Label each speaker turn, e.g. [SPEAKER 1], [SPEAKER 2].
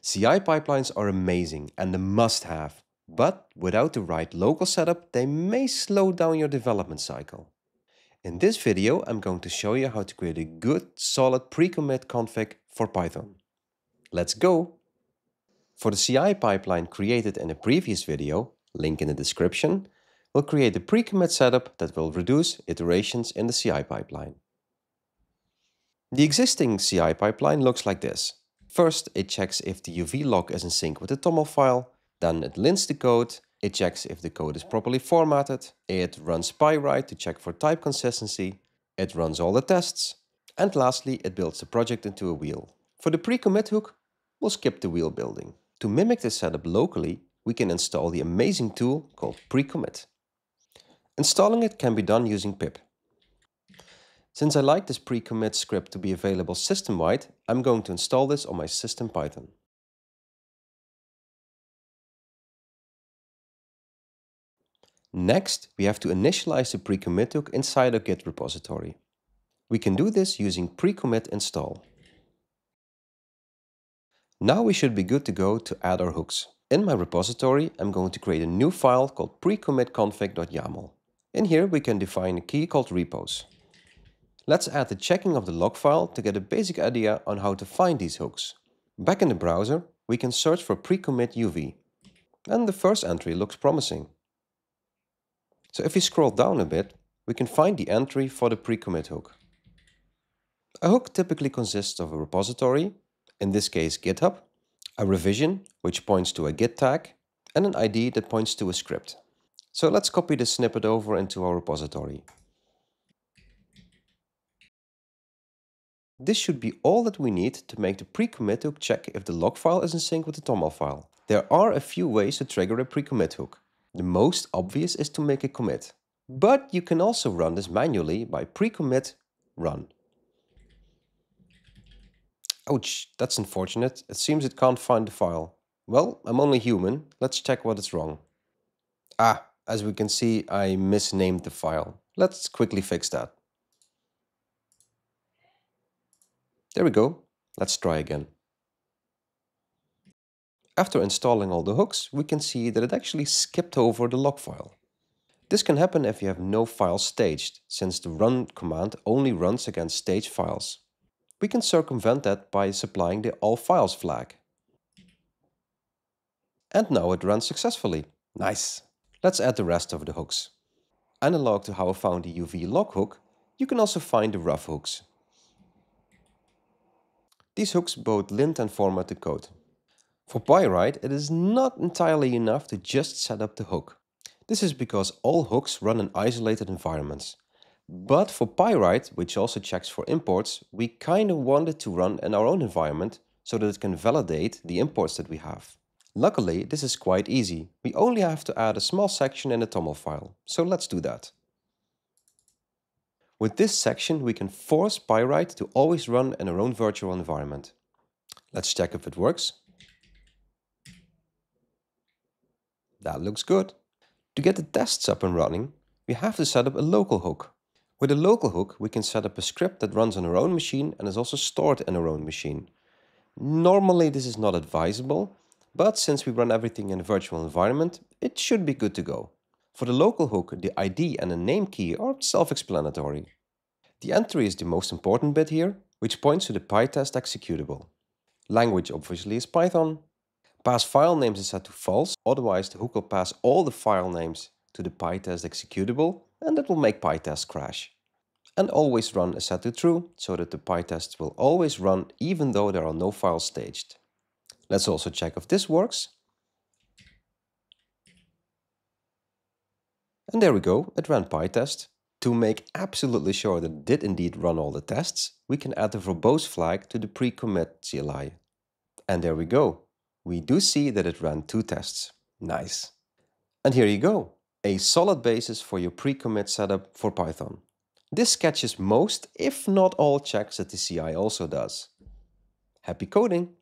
[SPEAKER 1] CI pipelines are amazing and a must-have, but without the right local setup, they may slow down your development cycle. In this video, I'm going to show you how to create a good, solid pre-commit config for Python. Let's go! For the CI pipeline created in a previous video, link in the description, we'll create a pre-commit setup that will reduce iterations in the CI pipeline. The existing CI pipeline looks like this. First, it checks if the UV log is in sync with the TOML file, then it lints the code, it checks if the code is properly formatted, it runs Pyright to check for type consistency, it runs all the tests, and lastly it builds the project into a wheel. For the pre-commit hook, we'll skip the wheel building. To mimic this setup locally, we can install the amazing tool called pre-commit. Installing it can be done using pip. Since I like this pre-commit script to be available system-wide, I'm going to install this on my system Python. Next, we have to initialize the pre-commit hook inside our Git repository. We can do this using pre-commit install. Now we should be good to go to add our hooks. In my repository, I'm going to create a new file called precommitconfig.yaml. In here we can define a key called repos. Let's add the checking of the log file to get a basic idea on how to find these hooks. Back in the browser, we can search for pre-commit UV. And the first entry looks promising. So if we scroll down a bit, we can find the entry for the pre-commit hook. A hook typically consists of a repository, in this case GitHub, a revision, which points to a Git tag, and an ID that points to a script. So let's copy this snippet over into our repository. This should be all that we need to make the pre-commit hook check if the log file is in sync with the TOML file. There are a few ways to trigger a pre-commit hook. The most obvious is to make a commit. But you can also run this manually by pre-commit run. Ouch, that's unfortunate. It seems it can't find the file. Well, I'm only human. Let's check what is wrong. As we can see, I misnamed the file. Let's quickly fix that. There we go. Let's try again. After installing all the hooks, we can see that it actually skipped over the log file. This can happen if you have no files staged, since the run command only runs against staged files. We can circumvent that by supplying the all files flag. And now it runs successfully. Nice! Let's add the rest of the hooks. Analog to how I found the UV log hook, you can also find the Ruff hooks. These hooks both lint and format the code. For Pyright, it is not entirely enough to just set up the hook. This is because all hooks run in isolated environments. But for Pyright, which also checks for imports, we kinda want it to run in our own environment so that it can validate the imports that we have. Luckily, this is quite easy. We only have to add a small section in the TOML file, so let's do that. With this section, we can force Pyright to always run in our own virtual environment. Let's check if it works. That looks good. To get the tests up and running, we have to set up a local hook. With a local hook, we can set up a script that runs on our own machine and is also stored in our own machine. Normally this is not advisable, but since we run everything in a virtual environment, it should be good to go. For the local hook, the ID and the name key are self-explanatory. The entry is the most important bit here, which points to the PyTest executable. Language obviously is Python. Pass file names is set to false, otherwise the hook will pass all the file names to the PyTest executable and that will make PyTest crash. And always run is set to true, so that the PyTest will always run even though there are no files staged. Let's also check if this works. And there we go, it ran PyTest. To make absolutely sure that it did indeed run all the tests, we can add the verbose flag to the pre-commit CLI. And there we go. We do see that it ran 2 tests. Nice. And here you go, a solid basis for your pre-commit setup for Python. This catches most, if not all, checks that the CI also does. Happy coding!